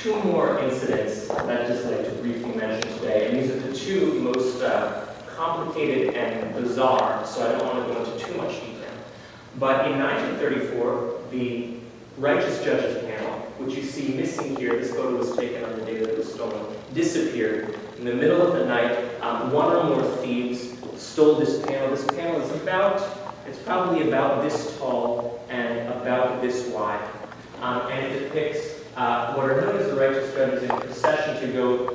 two more incidents that I'd just like to briefly mention today, and these are the two most complicated and bizarre, so I don't want to go into too much detail. But in 1934, the Righteous Judges panel, which you see missing here, this photo was taken on the day that it was stolen, disappeared. In the middle of the night, one or more thieves stole this panel. This panel is it's probably about this tall and about this wide. And it depicts what are known as the righteous judges in procession to go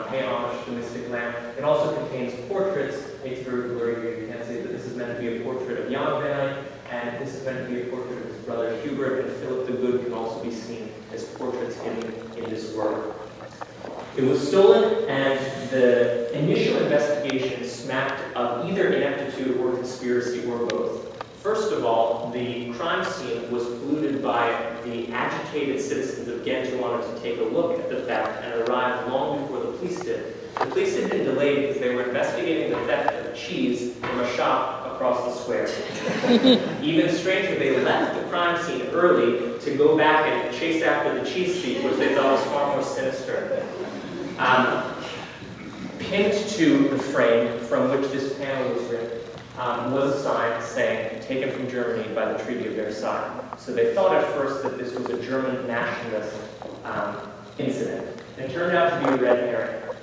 pay homage to the mystic lamb. It also contains portraits. It's very blurry here. You can't see that this is meant to be a portrait of Jan van Eyck, and this is meant to be a portrait of his brother Hubert, and Philip the Good can also be seen as portraits in this work. It was stolen, and the initial investigation smacked of either ineptitude or conspiracy or both. First of all, the crime scene was polluted by the agitated citizens of Ghent who wanted to take a look at the theft and arrived long before the police did. The police had been delayed because they were investigating the theft of cheese from a shop across the square. Even stranger, they left the crime scene early to go back and chase after the cheese thief, which they thought was far more sinister. Pinned to the frame from which this panel was written was a sign saying, taken from Germany by the Treaty of Versailles. So they thought at first that this was a German nationalist incident. It turned out to be a red herring.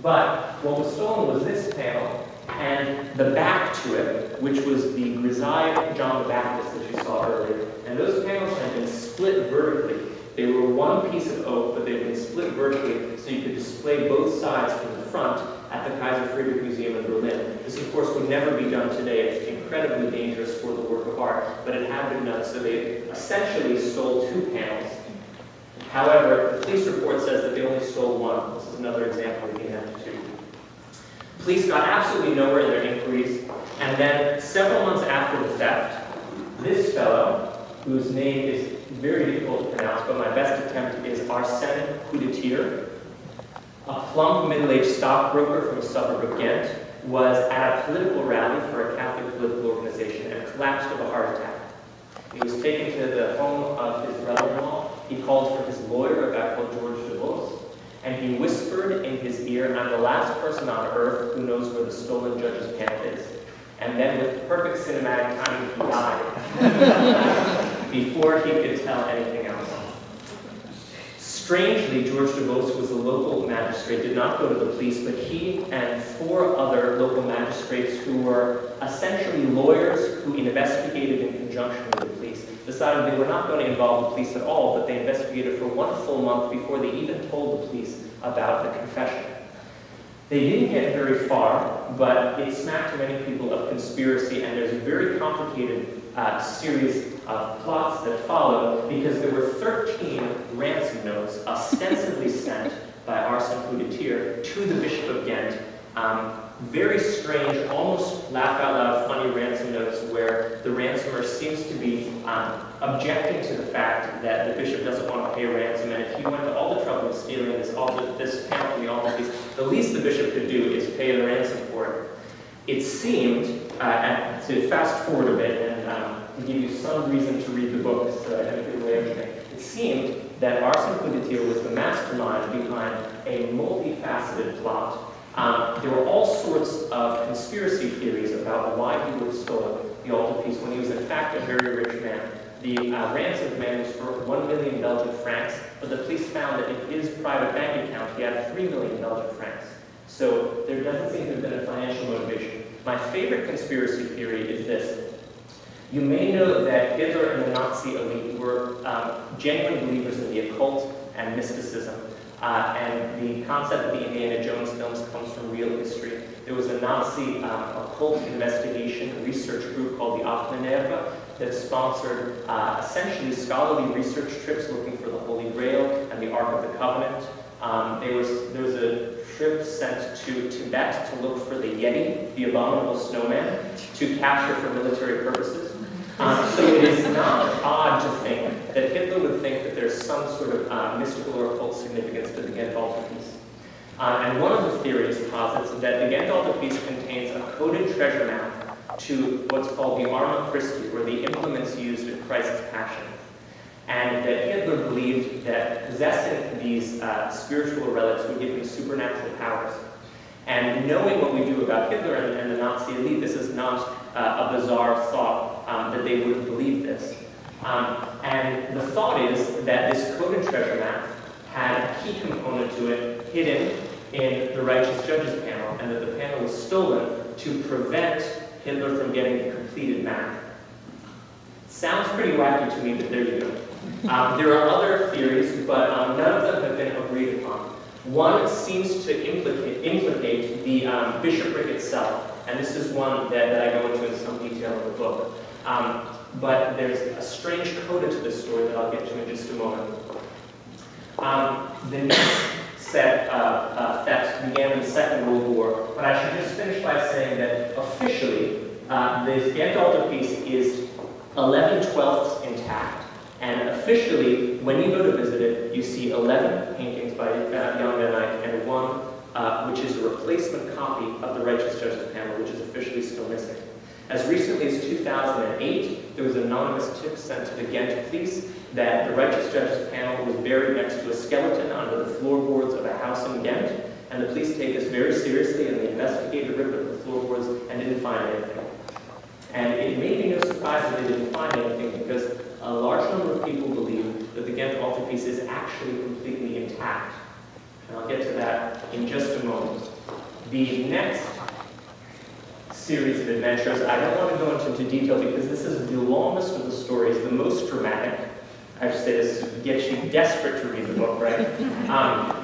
But what was stolen was this panel and the back to it, which was the grisaille John the Baptist that you saw earlier. And those panels had been split vertically. They were one piece of oak, but they had been split vertically so you could display both sides from the front at the Kaiser Friedrich Museum in Berlin. This, of course, would never be done today. It's incredibly dangerous for the work of art, but it had been done, so they essentially stole two panels. However, the police report says that they only stole one. This is another example of the ineptitude. Police got absolutely nowhere in their inquiries, and then several months after the theft, this fellow, whose name is very difficult to pronounce, but my best attempt is Arsène Coudetier, a plump, middle-aged stockbroker from a suburb of Ghent, was at a political rally for a Catholic political organization and collapsed of a heart attack. He was taken to the home of his brother-in-law. He called for his lawyer, a guy called George DeVos, and he whispered in his ear, "I'm the last person on earth who knows where the stolen judge's panel is." And then with perfect cinematic timing, he died before he could tell anything else. Strangely, George DeVos was a local magistrate, did not go to the police, but he and four other local magistrates who were essentially lawyers who investigated in conjunction with the police decided they were not going to involve the police at all, but they investigated for 1 full month before they even told the police about the confession. They didn't get very far, but it smacked to many people of conspiracy, and there's a very complicated series of plots that follow, because there were 13 ransom notes ostensibly sent by Arsène Coudetier to the Bishop of Ghent. Very strange, almost laugh-out-loud funny ransom notes where the ransomer seems to be objecting to the fact that the bishop doesn't want to pay a ransom, and if he went to all the trouble of stealing this panel from the altarpiece, the least the bishop could do is pay the ransom for it. It seemed, to fast forward a bit and to give you some reason to read the book, so I haven't given away everything, it seemed that Arsène Coudetier was the mastermind behind a multifaceted plot. There were all sorts of conspiracy theories about why he would have stolen the altarpiece when he was in fact a very rich man. The ransom demand was for 1 million Belgian francs, but the police found that in his private bank account he had 3 million Belgian francs. So there doesn't seem to have been a financial motivation. My favorite conspiracy theory is this. You may know that Hitler and the Nazi elite were genuine believers in the occult and mysticism. And the concept of the Indiana Jones films comes from real history. There was a Nazi occult investigation research group called the Afternerve that sponsored essentially scholarly research trips looking for the Holy Grail and the Ark of the Covenant. There was a trip sent to Tibet to look for the Yeti, the abominable snowman, to capture for military purposes. So it is not odd to think that Hitler would think that there's some sort of mystical or occult significance to the Ghent altarpiece. And one of the theories posits that the Ghent altarpiece contains a coded treasure map to what's called the Arma Christi, or the implements used in Christ's Passion. and that Hitler believed that possessing these spiritual relics would give him supernatural powers. And knowing what we do about Hitler and the Nazi elite, this is not a bizarre thought that they wouldn't believe this. And the thought is that this coded treasure map had a key component to it hidden in the Righteous Judges panel, and that the panel was stolen to prevent Hitler from getting the completed map. Sounds pretty wacky to me, but there you go. There are other theories, but none of them have been agreed upon. One seems to implicate the bishopric itself, and this is one that I go into in some detail in the book. But there's a strange coda to this story that I'll get to in just a moment. The next set of thefts began in the Second World War, but I should just finish by saying that officially, the Ghent altarpiece is 11/12 intact, and officially, when you go to visit it, you see 11 paintings by Jan van Eyck and one which is a replacement copy of the Righteous Judges panel, which is officially still missing. As recently as 2008, there was an anonymous tip sent to the Ghent police that the Righteous Judges panel was buried next to a skeleton under the floorboards of a house in Ghent, and the police take this very seriously, and the investigator ripped up the floorboards and didn't find anything. And it may be no surprise that they didn't find anything, because a large number of people believe that the Ghent altarpiece is actually completely intact. And I'll get to that in just a moment. The next series of adventures, I don't want to go into detail because this is the longest of the stories, the most dramatic. I should say this gets you desperate to read the book, right?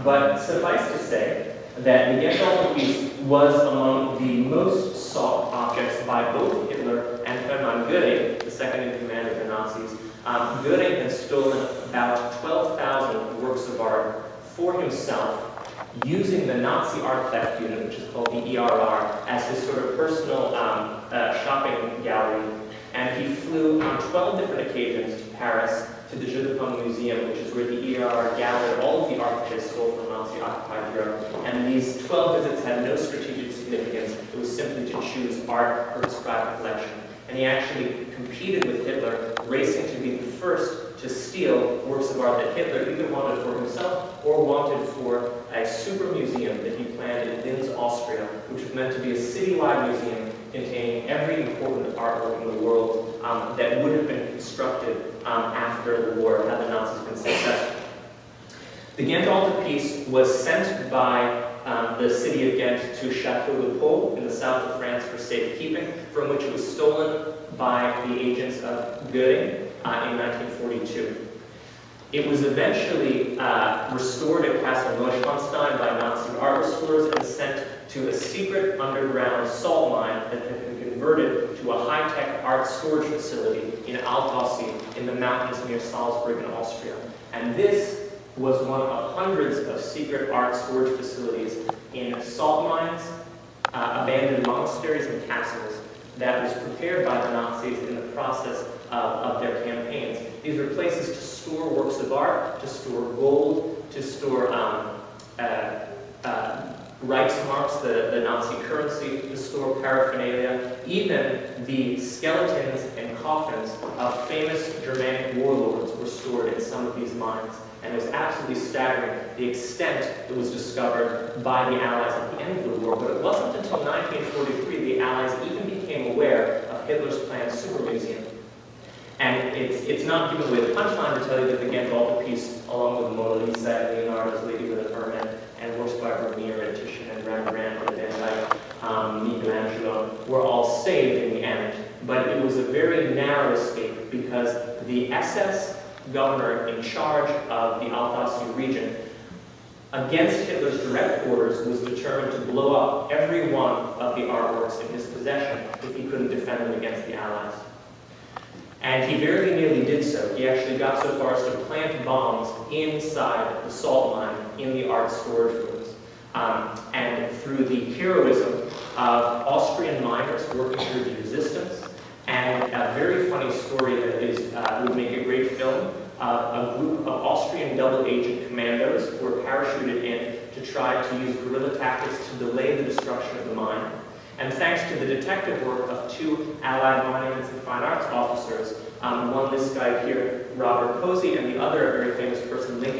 But suffice to say that the Ghent altarpiece was among the most sought objects by both Hitler and Hermann Göring, the second in command of the Nazis. Göring had stolen about 12,000 works of art for himself, using the Nazi art theft unit, which is called the ERR, as his sort of personal shopping gallery. And he flew on 12 different occasions to Paris, to the Jeux de Paume Museum, which is where the ERR gathered all of the art that they stole from Nazi-occupied Europe. And these 12 visits had no strategic significance. It was simply to choose art for his private collection. And he actually competed with Hitler, racing to be the first to steal works of art that Hitler either wanted for himself or wanted for a super museum that he planned in Linz, Austria, which was meant to be a citywide museum containing every important artwork in the world that would have been constructed after the war had the Nazis been successful. The Ghent altarpiece was sent by the city of Ghent to Chateau de Pau in the south of France for safekeeping, from which it was stolen by the agents of Göring in 1942. It was eventually restored at Castle Neuschwanstein by Nazi art restorers and sent to a secret underground salt mine that had been converted to a high-tech art storage facility in Altaussee in the mountains near Salzburg in Austria. And this was one of hundreds of secret art storage facilities in salt mines, abandoned monasteries, and castles that was prepared by the Nazis in the process of their campaigns. These were places to store works of art, to store gold, to store Reichsmarks, the Nazi currency, to store paraphernalia. Even the skeletons and coffins of famous Germanic warlords were stored in some of these mines. And it was absolutely staggering the extent that was discovered by the Allies at the end of the war. But it wasn't until 1943 the Allies even became aware of Hitler's planned super museum. And it's not giving away the punchline to tell you that the Ghent altarpiece, along with Mona Lisa and Leonardo's Lady with a Hermit, and works by Vermeer and Titian and Rembrandt and Van Dyck, Michelangelo, were all saved in the end. But it was a very narrow escape because the SS governor in charge of the Altaussee region, against Hitler's direct orders, was determined to blow up every one of the artworks in his possession if he couldn't defend them against the Allies. And he very nearly did so. He actually got so far as to plant bombs inside the salt mine in the art storage rooms. And through the heroism of Austrian miners working through the resistance, and a very funny story that would make a great film, a group of Austrian double agent commandos who were parachuted in to try to use guerrilla tactics to delay the destruction of the mine. And thanks to the detective work of two Allied Monuments and Fine Arts officers, one, this guy here, Robert Posey, and the other very famous person, Lincoln